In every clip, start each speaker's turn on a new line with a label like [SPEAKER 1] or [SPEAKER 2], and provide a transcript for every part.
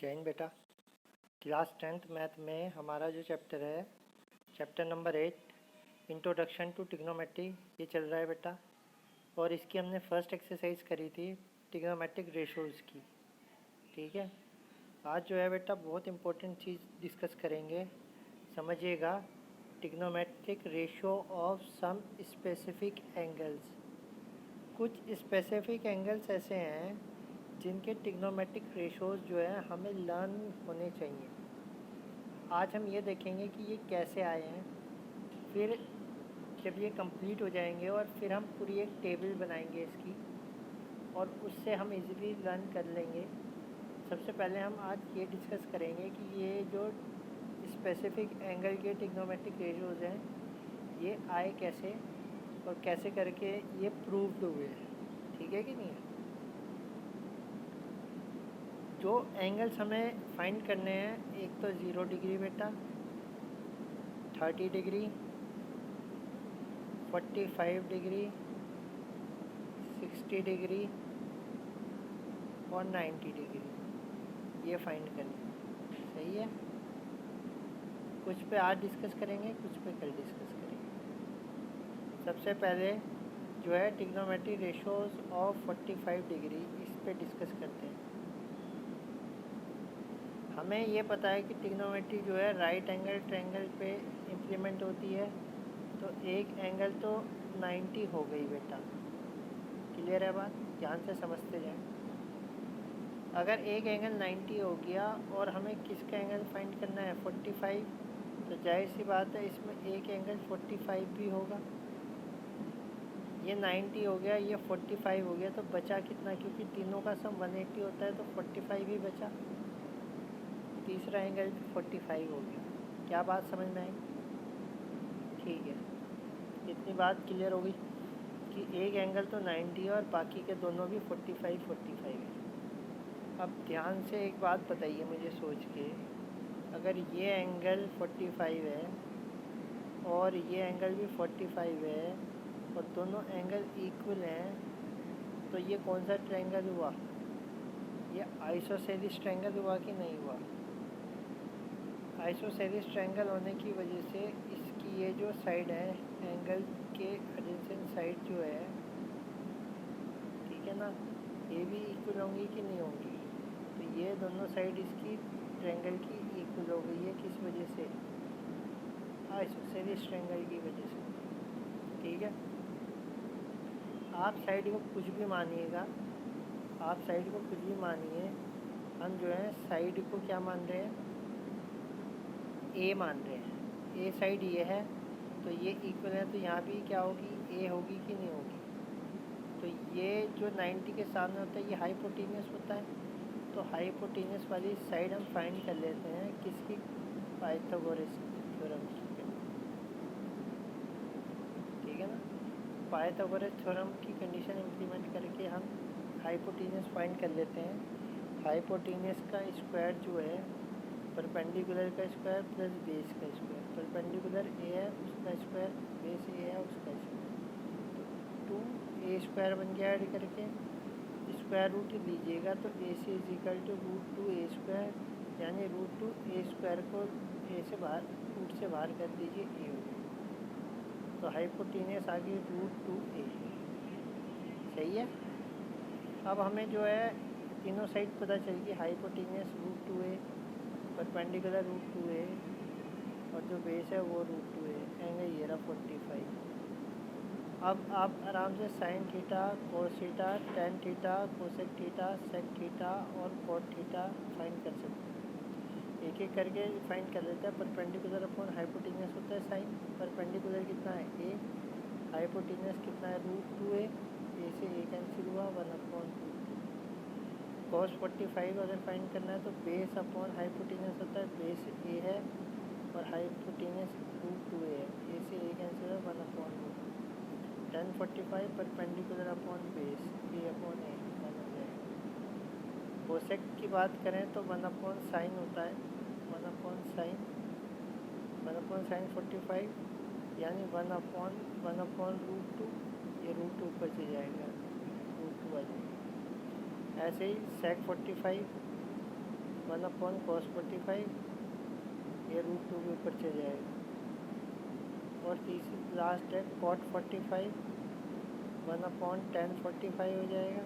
[SPEAKER 1] जय हिंद बेटा। Class 10th math में हमारा जो चैप्टर है chapter number 8 introduction to trigonometry ये चल रहा है बेटा। और इसकी हमने फर्स्ट एक्सरसाइज करी थी ट्रिग्नोमेट्रिक रेशोज़ की। ठीक है, आज जो है बेटा बहुत इंपॉर्टेंट चीज़ डिस्कस करेंगे, समझिएगा। Trigonometric ratio of some specific angles. कुछ स्पेसिफिक एंगल्स ऐसे हैं जिनके ट्रिग्नोमेट्रिक रेशोज़ जो है हमें लर्न होने चाहिए। आज हम ये देखेंगे कि ये कैसे आए हैं, फिर जब ये कंप्लीट हो जाएंगे और फिर हम पूरी एक टेबल बनाएंगे इसकी और उससे हम इजीली लर्न कर लेंगे। सबसे पहले हम आज ये डिस्कस करेंगे कि ये जो स्पेसिफिक एंगल के ट्रिग्नोमेट्रिक रेशोज़ हैं ये आए कैसे और कैसे करके ये प्रूव्ड हुए हैं। ठीक है कि नहीं है। जो एंगल्स हमें फाइंड करने हैं, एक तो 0 डिग्री बेटा, 30 डिग्री, 45 डिग्री, 60 डिग्री और 90 डिग्री, ये फाइंड करने। सही है। कुछ पे आज डिस्कस करेंगे, कुछ पे कल डिस्कस करेंगे। सबसे पहले जो है ट्रिग्नोमेट्रिक रेशोज़ ऑफ 45 डिग्री, इस पे डिस्कस करते हैं। हमें ये पता है कि ट्रिग्नोमेट्री जो है राइट एंगल ट्रायंगल पे इम्प्लीमेंट होती है, तो एक एंगल तो 90 हो गई बेटा। क्लियर है बात, ध्यान से समझते जाएं। अगर एक एंगल 90 हो गया और हमें किसका एंगल फाइंड करना है 45, तो जाहिर सी बात है इसमें एक एंगल 45 भी होगा। ये 90 हो गया, ये 45 हो गया, तो बचा कितना, क्योंकि तीनों का सम 180 होता है तो 45 ही बचा। तीसरा एंगल 45 हो गया। क्या बात समझ में आई? ठीक है, इतनी बात क्लियर हो गई कि एक एंगल तो 90 और बाकी के दोनों भी 45 है। अब ध्यान से एक बात बताइए मुझे सोच के, अगर ये एंगल 45 है और ये एंगल भी 45 है और दोनों एंगल इक्वल हैं, तो ये कौन सा ट्रायंगल हुआ? ये आइसोसेलेस ट्रायंगल हुआ कि नहीं हुआ? आइसोसेलेस ट्रायंगल होने की वजह से इसकी ये जो साइड है एंगल के एडजेसेंट साइड जो है, ठीक है ना, ये भी इक्वल होंगी कि नहीं होंगी? तो ये दोनों साइड इसकी ट्रायंगल की इक्वल हो गई है। किस वजह से? आइसोसेलेस ट्रायंगल की वजह से। ठीक है, आप साइड को कुछ भी मानिएगा, आप साइड को कुछ भी मानिए, हम जो है साइड को क्या मान रहे हैं? ए मान रहे हैं। ए साइड ये है तो ये इक्वल है, तो यहाँ भी क्या होगी? ए होगी कि नहीं होगी? तो ये जो 90 के सामने होता है ये हाइपोटेनियस होता है, तो हाइपोटेनियस वाली साइड हम फाइंड कर लेते हैं किसकी? पाइथागोरस थ्योरम की। ठीक है ना, पाइथागोरस थ्योरम की कंडीशन इम्प्लीमेंट करके हम हाइपोटेनियस फाइंड कर लेते हैं। हाइपोटेनियस का स्क्वायर जो है परपेंडिकुलर का स्क्वायर प्लस बेस का स्क्वायर। परपेंडिकुलर ए है उसका स्क्वायर, बेस ए है उसका स्क्वायर, तो 2a² बन गया। ऐड करके स्क्वायर रूट लीजिएगा तो AC is equal to √2a², यानी √2a² को ए से बाहर, रूट से बाहर कर दीजिए, ए हो गया। तो हाइपोटेनियस आ गई √2a। सही है। अब हमें जो है तीनों साइड पता चल गई। हाइपोटेनियस √2a, परपेंडिकुलर √2a और जो बेस है वो √2a। एंगल ये रहा 45। अब आप आराम से sine theta, cos theta, tan theta, cosec theta, sec theta और कॉट थीटा फाइंड कर सकते हैं। एक एक करके फाइंड कर लेते हैं। परपेंडिकुलर अपॉन हाइपोटेनियस होता है साइन। परपेंडिकुलर कितना है? ए। हाइपोटेनियस कितना है? √2a। ए से ए कैंसिल हुआ, 1/2। cos 45 अगर फाइंड करना है तो बेस अपॉन हाइपोटेनियस होता है, बेस ए है और हाइपोटेनियस √2a है। ए से ए कैंसिल है, 1/2। tan 45 परपेंडिकुलर अपॉन बेस, ए अपॉन ए, 1 हो जाएगा। कोसेक की बात करें तो 1/sin होता है, 1/sin 45, यानी 1/√2। ये √2 ऊपर से जाएगा, √2 आ जाएगा। ऐसे ही sec 45 1/cos45, ये √2 के ऊपर चल जाएगा। और तीसरी लास्ट है cot45, 1/tan45 हो जाएगा,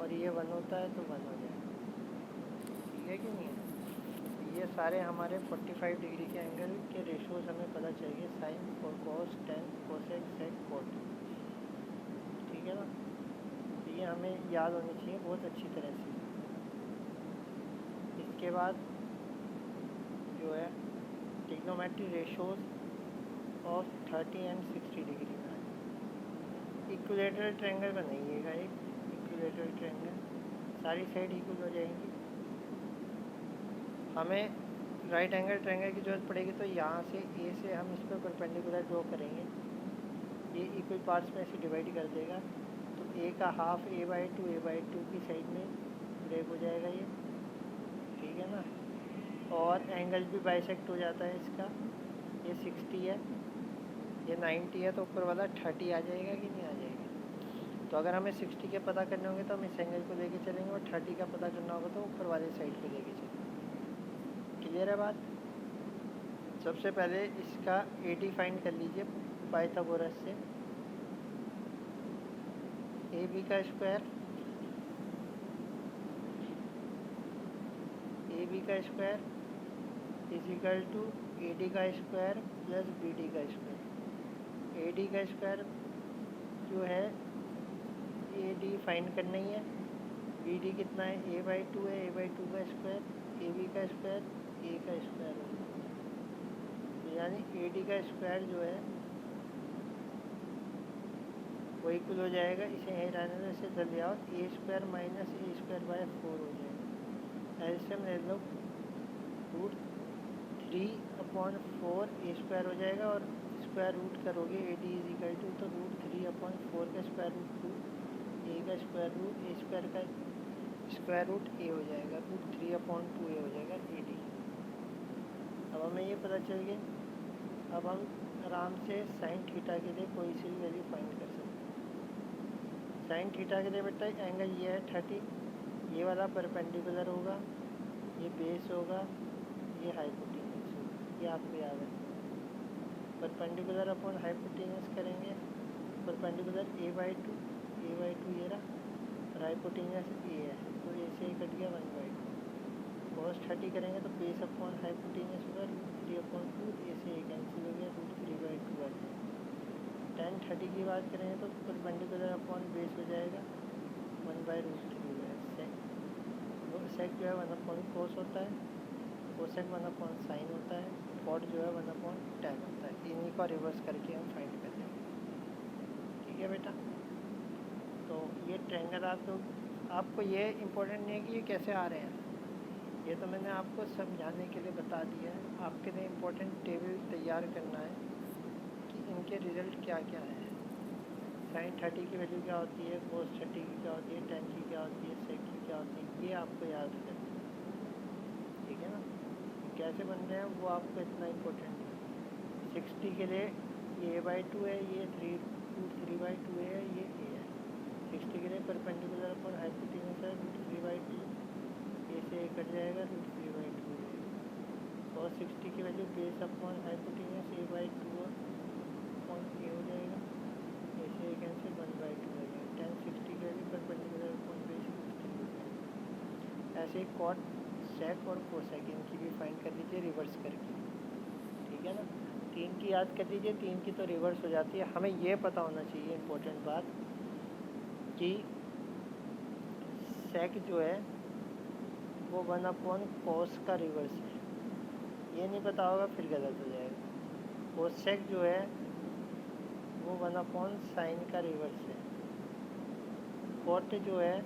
[SPEAKER 1] और ये 1 होता है तो 1 हो जाएगा। ठीक है कि नहीं है? ये सारे हमारे 45 डिग्री के एंगल के रेशोज हमें पता चाहिए, साइन और कॉस, टेन, कोसेक, सेक, कोट। ठीक है ना? तो ये हमें याद होनी चाहिए बहुत अच्छी तरह से। इसके बाद जो है trigonometry ratios of 30 and 60 degree का है। इक्विलेटरल ट्रायंगल बनाइएगा, एक इक्विलेटरल ट्रायंगल, सारी साइड इक्वल हो जाएंगी। हमें राइट एंगल ट्रायंगल की ज़रूरत पड़ेगी, तो यहाँ से ए से हम इस पर परपेंडिकुलर ड्रॉ करेंगे। ये इक्वल पार्ट्स में ऐसे डिवाइड कर देगा, तो ए का हाफ a/2 की साइड में ब्रेक हो जाएगा ये। ठीक है ना? और एंगल भी बाइसेक्ट हो जाता है इसका। ये 60 है, ये 90 है, तो ऊपर वाला 30 आ जाएगा कि नहीं आ जाएगा? तो अगर हमें 60 के पता करने होंगे तो हम इस एंगल को लेके चलेंगे, और 30 का पता करना होगा तो ऊपर वाले साइड पे लेके चलेंगे। क्लियर है बात? सबसे पहले इसका AD फाइंड कर लीजिए पाइथागोरस से। AB का square is equal to AD का स्क्वायर प्लस BD का स्क्वायर। AD का स्क्वायर जो है AD फाइंड करना ही है। BD कितना है? a/2 है, a/2 का स्क्वायर, AB का स्क्वायर, A का स्क्वायर हो गया। यानी AD का स्क्वायर जो है वो इक्वल हो जाएगा, इसे यहीं रहने से जल जाओ, A² - A² /4 हो जाएगा। एलसीएम ले लो, √3/4 A² हो जाएगा, और स्क्वायर रूट करोगे AD इज इक्वल टू, तो √3/4 का स्क्वायर रूट 2, A का स्क्वायर रूट, A² का स्क्वायर रूट A हो जाएगा, √3/2 A हो जाएगा AD। अब हमें ये पता चल गया। अब हम आराम से साइन थीटा के लिए कोई सी भी वैल्यू फाइंड कर सकते हैं। साइन थीटा के लिए बेटा एंगल ये है 30, ये वाला परपेंडिकुलर होगा, ये बेस होगा, ये हाइपोटेन्यूज होगा। ये आपको याद है। परपेंडिकुलर अपॉन हाइपोटेन्यूज करेंगे, परपेंडिकुलर a/2 ये रहा, और हाइपोटेन्यूज ए है, तो ए से कट गया 1/2। cos 30 करेंगे तो बेस अपॉन हाइपोटेन्यूज होगा, √3/2, ए से ए कैंसिल हो गया, √3/2 आ जाएगा। tan 30 की बात करेंगे तो परपेंडिकुलर अपॉन बेस हो जाएगा 1/√3 सेक जो है 1/cos होता है, कोसेक 1/sin होता है, कॉट जो है 1/tan होता है। इन्हीं को रिवर्स करके हम फाइंड कर लेंगे। ठीक है बेटा? तो ये ट्रायंगल आपको ये इम्पोर्टेंट नहीं है कि ये कैसे आ रहे हैं, ये तो मैंने आपको समझाने के लिए बता दिया है। आपके लिए इम्पोर्टेंट टेबल तैयार करना है कि इनके रिज़ल्ट क्या क्या हैं। साइन 30 की वैल्यू क्या होती है, कोस 30 की क्या होती है, टेन की क्या होती है, सेक की क्या होती है, ये आपको याद करना है। ठीक है ना? कैसे बन रहे हैं वो आपको इतना इम्पोर्टेंट है। 60 के लिए ये a/2 है, ये √3/2 है, ये A है। 60 के लिए परपेंडिकुलर अपॉन हाइपोटेन्यूज है √3/2, ए से ए कट जाएगा, √3/2 है। और 60 की value base upon hypotenuse a/2 upon A हो जाएगा, ए से ए कैंसिल 1/2 हो जाएगा। tan 60 की वैल्यू परपेंडिकुलर अपॉन बेस √3 हो जाएगा। ऐसे ही कॉट, सेक और कोसेक इनकी भी फाइंड कर लीजिए रिवर्स करके। ठीक है ना? 3 की याद कर लीजिए, 3 की तो रिवर्स हो जाती है। हमें ये पता होना चाहिए इम्पोर्टेंट बात कि सेक जो है वो 1/cos का रिवर्स है। ये नहीं पता होगा फिर गलत हो जाएगा। कोसेक जो है वो 1/sin का रिवर्स है। कॉट जो है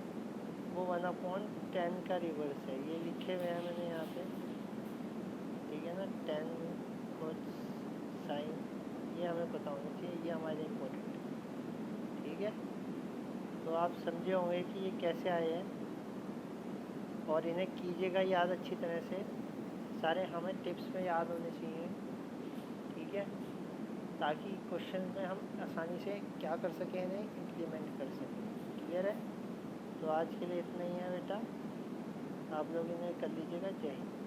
[SPEAKER 1] वो 1/tan का रिवर्स है। ये लिखे हुए हैं मैंने यहाँ पे। ठीक है ना? tan, cos, sin, ये हमें पता होना चाहिए, ये हमारे लिए इम्पोर्टेंट है। ठीक है? तो आप समझे होंगे कि ये कैसे आए हैं, और इन्हें कीजिएगा याद अच्छी तरह से। सारे हमें टिप्स में याद होने चाहिए। ठीक है? ताकि क्वेश्चन में हम आसानी से क्या कर सकें, इन्हें इम्प्लीमेंट कर सकें। क्लियर है? तो आज के लिए इतना ही है बेटा। आप लोग इन्हें कर लीजिएगा। जय हिंद।